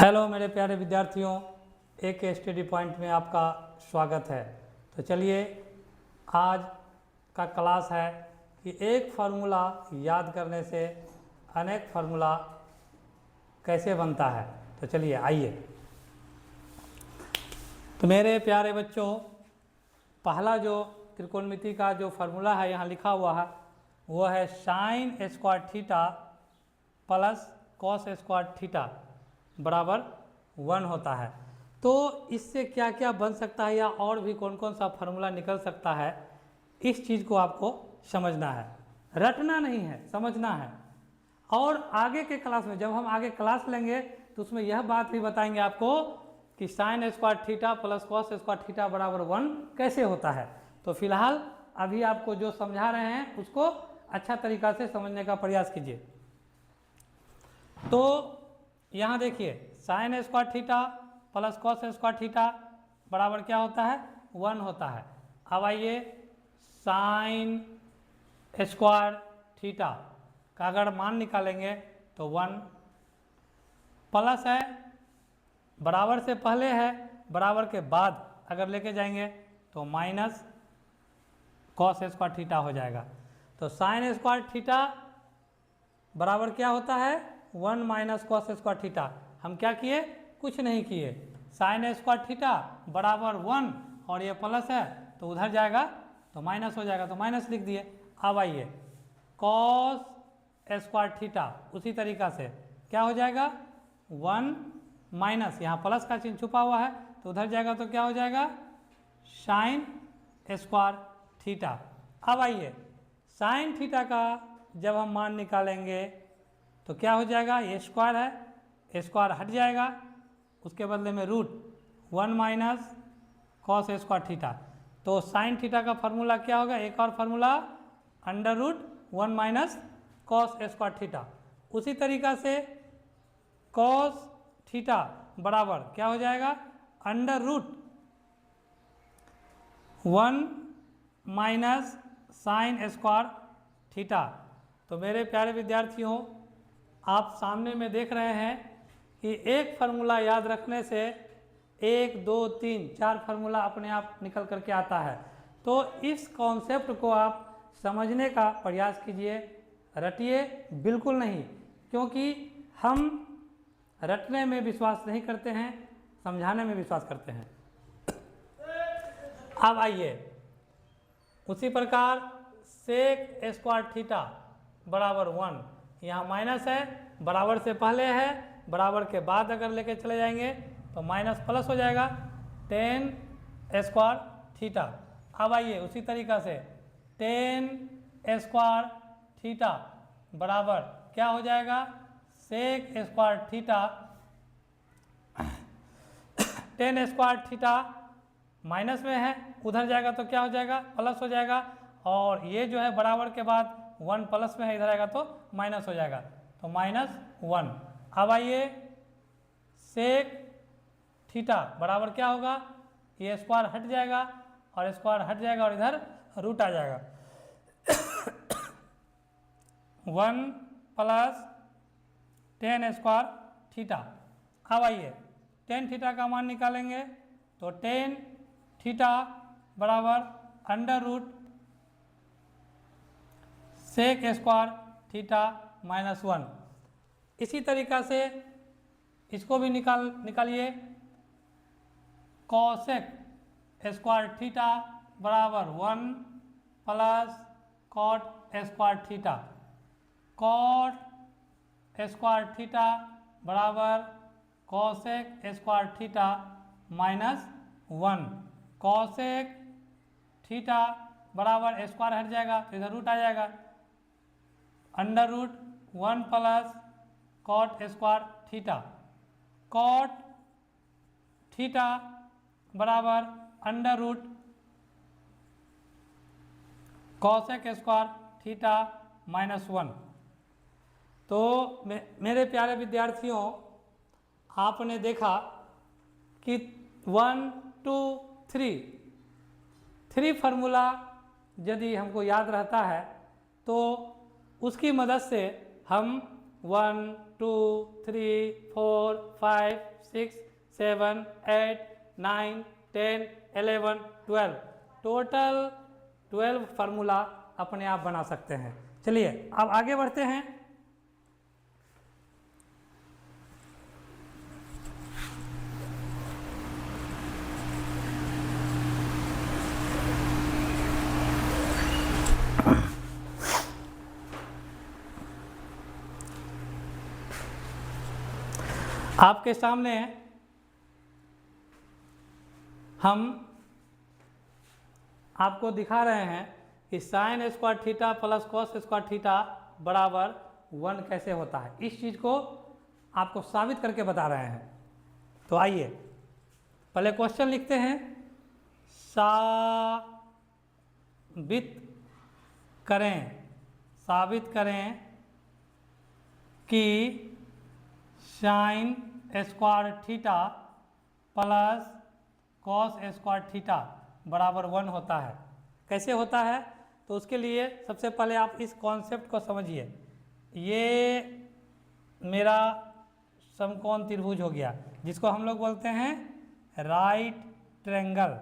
Hello मेरे प्यारे विद्यार्थियों, एक स्टडी पॉइंट में आपका स्वागत है। तो चलिए आज का क्लास है कि एक फार्मूला याद करने से अनेक फार्मूला कैसे बनता है। तो चलिए आइए। तो मेरे प्यारे बच्चों, पहला जो त्रिकोणमिति का जो फार्मूला है यहाँ लिखा हुआ है वो है sign square theta plus cos square theta बराबर 1 होता है। तो इससे क्या क्या बन सकता है या और भी कौन कौन सा फार्मूला निकल सकता है, इस चीज़ को आपको समझना है, रटना नहीं है, समझना है। और आगे के क्लास में जब हम आगे क्लास लेंगे तो उसमें यह बात भी बताएंगे आपको कि sign square theta plus cos square theta बराबर 1 कैसे होता है। तो फिलहाल अभी आपको जो समझा रहे हैं उसको अच्छा तरीका से समझने का प्रयास कीजिए। तो यहाँ देखिए, sign square theta plus cos square theta बराबर क्या होता है, 1 होता है। अब आइए, साइन स्क्वायर थीटा का अगर मान निकालेंगे तो 1 प्लस है, बराबर से पहले है, बराबर के बाद अगर लेके जाएंगे तो माइनस कॉस स्क्वायर थीटा हो जाएगा। तो साइन स्क्वायर थीटा बराबर क्या होता है, 1 माइनस कॉस स्क्वायर थीटा। हम क्या किए, कुछ नहीं किए। साइन स्क्वायर थीटा बराबर 1 और ये प्लस है तो उधर जाएगा तो माइनस हो जाएगा, तो माइनस लिख दिए। अब आइए, कॉस स्क्वायर थीटा उसी तरीका से क्या हो जाएगा, 1 माइनस, यहाँ प्लस का चिन्ह छुपा हुआ है तो उधर जाएगा तो क्या हो जाएगा, साइन स्क्वायर थीटा। अब आइए, साइन थीटा का जब हम मान निकालेंगे तो क्या हो जाएगा, ये स्क्वायर है, स्क्वायर हट जाएगा, उसके बदले में root 1 minus cos square theta. तो साइन थीटा का फार्मूला क्या होगा, एक और formula under root 1 minus cos square theta. उसी तरीका से कॉस थीटा बराबर क्या हो जाएगा, under root 1 minus sine square theta. तो मेरे प्यारे विद्यार्थियों, आप सामने में देख रहे हैं कि एक फार्मूला याद रखने से 1 2 3 4 फार्मूला अपने आप निकल करके आता है। तो इस कॉन्सेप्ट को आप समझने का प्रयास कीजिए, रटिए बिल्कुल नहीं, क्योंकि हम रटने में विश्वास नहीं करते हैं, समझाने में विश्वास करते हैं। अब आइए, उसी प्रकार सेक स्क्वायर थीटा बराबर 1, यहाँ माइनस है, बराबर से पहले है, बराबर के बाद अगर लेके चले जाएंगे तो माइनस प्लस हो जाएगा, टेन स्क्वायर थीटा। अब आइए, उसी तरीका से टेन स्क्वायर थीटा बराबर क्या हो जाएगा, sec square theta. Tan square theta minus में है, उधर जाएगा तो क्या हो जाएगा, प्लस हो जाएगा, और ये जो है बराबर के बाद 1 प्लस में है, इधर आएगा तो माइनस हो जाएगा, तो -1। अब आइए, सेक थीटा बराबर क्या होगा, ये स्क्वायर हट जाएगा और स्क्वायर हट जाएगा और इधर रूट आ जाएगा, 1 प्लस टेन स्क्वायर थीटा। अब आइए, टेन थीटा का मान निकालेंगे तो टेन थीटा बराबर under root sec square theta -1। इसी तरीका से इसको भी निकालिए, कॉसेक स्क्वायर थीटा बराबर 1 plus cot square theta. Cot square theta बराबर cosec square theta -1। Cosec theta बराबर स्क्वायर हट जाएगा तो इधर रूट आ जाएगा, under root 1 plus cot square theta. Cot theta बराबर under root cosec square theta -1। तो मेरे प्यारे विद्यार्थियों, आपने देखा कि 1 2 3 फार्मूला यदि हमको याद रहता है तो उसकी मदद से हम 1 2 3 4 5 6 7 8 9 10 11 12 टोटल 12 फार्मूला अपने आप बना सकते हैं। चलिए अब आगे बढ़ते हैं। आपके सामने हम आपको दिखा रहे हैं कि sign square theta plus cos square theta बराबर 1 कैसे होता है। इस चीज़ को आपको साबित करके बता रहे हैं। तो आइए पहले क्वेश्चन लिखते हैं। साबित करें कि sign square theta plus cos square theta बराबर 1 होता है। कैसे होता है? तो उसके लिए सबसे पहले आप इस कॉन्सेप्ट को समझिए। ये मेरा समकोण त्रिभुज हो गया, जिसको हम लोग बोलते हैं राइट ट्रायंगल।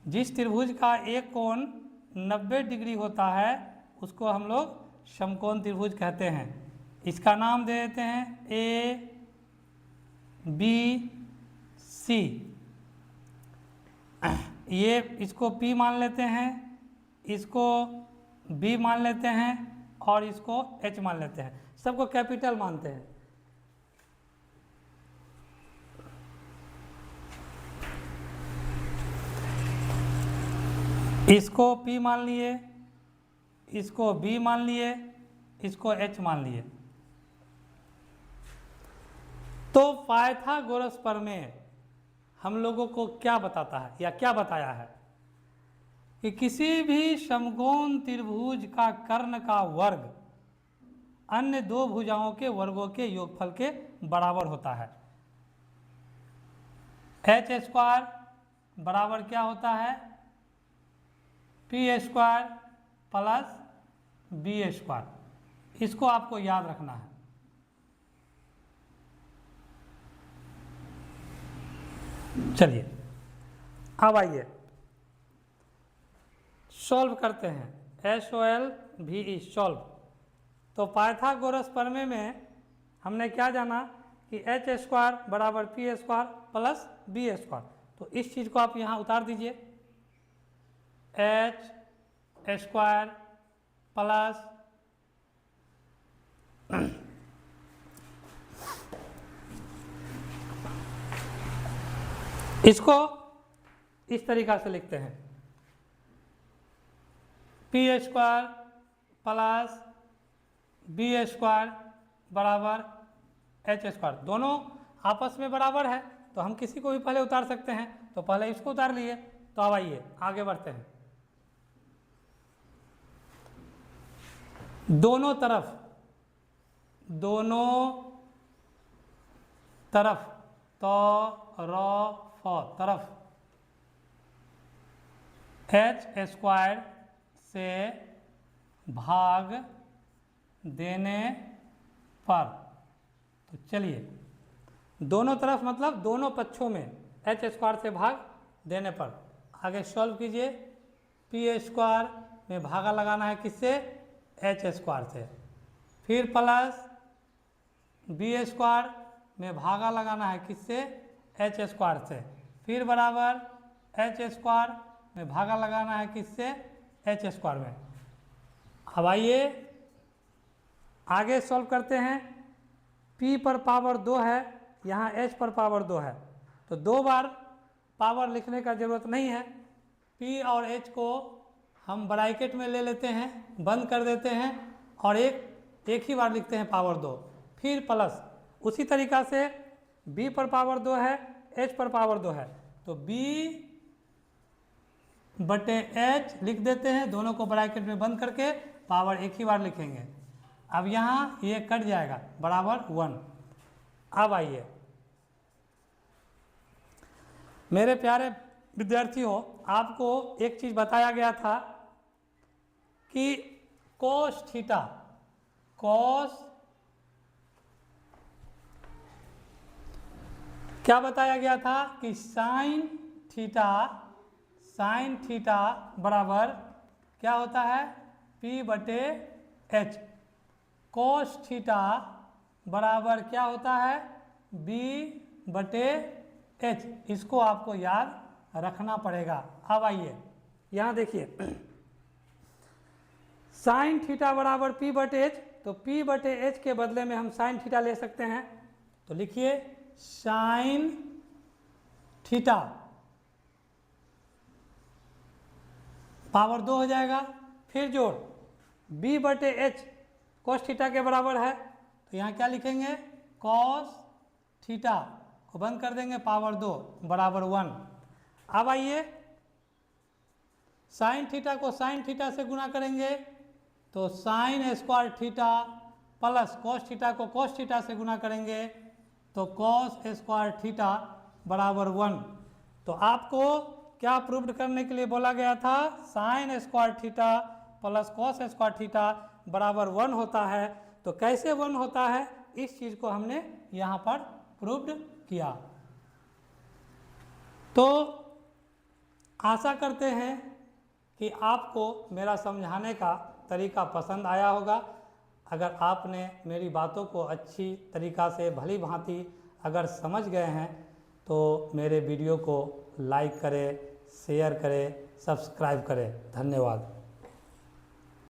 जिस त्रिभुज का एक कोण 90 डिग्री होता है उसको हम लोग समकोण त्रिभुज कहते हैं। इसका नाम दे देते हैं ए बी सी। ये इसको P मान लेते हैं, इसको B मान लेते हैं और इसको H मान लेते हैं। सबको कैपिटल मानते हैं। इसको P मान लिए, इसको B मान लिए, इसको H मान लिए। तो पाइथागोरस प्रमेय हम लोगों को क्या बताता है या क्या बताया है कि किसी भी समकोण त्रिभुज का कर्ण का वर्ग अन्य दो भुजाओं के वर्गों के योगफल के बराबर होता है। एच स्क्वायर बराबर क्या होता है? P square plus B square. इसको आपको याद रखना है। चलिए अब आइए सॉल्व करते हैं। SOLVE solve. तो पाइथागोरस प्रमेय में हमने क्या जाना कि एच स्क्वायर बराबर P square plus B square. तो इस चीज़ को आप यहाँ उतार दीजिए। एच स्क्वायर प्लस इसको इस तरीका से लिखते हैं P square plus B square बराबर एच स्क्वायर। दोनों आपस में बराबर है तो हम किसी को भी पहले उतार सकते हैं। तो पहले इसको उतार लिए। तो अब आइए आगे बढ़ते हैं। दोनों तरफ तरफ एच स्क्वायर से भाग देने पर, तो चलिए दोनों तरफ मतलब दोनों पक्षों में एच स्क्वायर से भाग देने पर आगे सॉल्व कीजिए। पी स्क्वायर में भागा लगाना है किससे? एच स्क्वायर से। फिर प्लस बी स्क्वायर में भागा लगाना है किससे? एच स्क्वायर से। फिर बराबर एच स्क्वायर में भागा लगाना है किससे? एच स्क्वायर में। अब आइए आगे सॉल्व करते हैं। P पर पावर 2 है, यहाँ H पर पावर 2 है, तो 2 बार पावर लिखने का जरूरत नहीं है। P और H को हम ब्रैकेट में ले लेते हैं, बंद कर देते हैं और एक ही बार लिखते हैं पावर 2। फिर प्लस उसी तरीका से B पर पावर 2 है, H पर पावर 2 है, तो B बटे H लिख देते हैं, दोनों को ब्रैकेट में बंद करके पावर एक ही बार लिखेंगे। अब यहाँ ये कट जाएगा बराबर 1। अब आइए मेरे प्यारे विद्यार्थियों, आपको एक चीज़ बताया गया था कि cos क्या बताया गया था कि साइन थीटा बराबर क्या होता है P बटे H, कोस थीटा बराबर क्या होता है B बटे H। इसको आपको याद रखना पड़ेगा। अब आइए यहाँ देखिए, साइन थीटा बराबर P बटे H, तो P बटे H के बदले में हम साइन थीटा ले सकते हैं। तो लिखिए साइन थीटा पावर 2 हो जाएगा, फिर जोड़ B बटे H कोस थीटा के बराबर है, तो यहाँ क्या लिखेंगे कॉस थीटा को बंद कर देंगे, पावर 2 बराबर 1। अब आइए साइन थीटा को साइन थीटा से गुना करेंगे, तो sign square theta plus cos theta को कॉस थीटा से गुना करेंगे, तो कॉस स्क्वायर थीटा बराबर 1। तो आपको क्या प्रूव्ड करने के लिए बोला गया था, sign square theta plus cos square theta बराबर 1 होता है। तो कैसे 1 होता है, इस चीज़ को हमने यहाँ पर प्रूव्ड किया। तो आशा करते हैं कि आपको मेरा समझाने का तरीका पसंद आया होगा। अगर आपने मेरी बातों को अच्छी तरीक़ा से भली भांति अगर समझ गए हैं, तो मेरे वीडियो को लाइक करें, शेयर करें, सब्सक्राइब करें। धन्यवाद।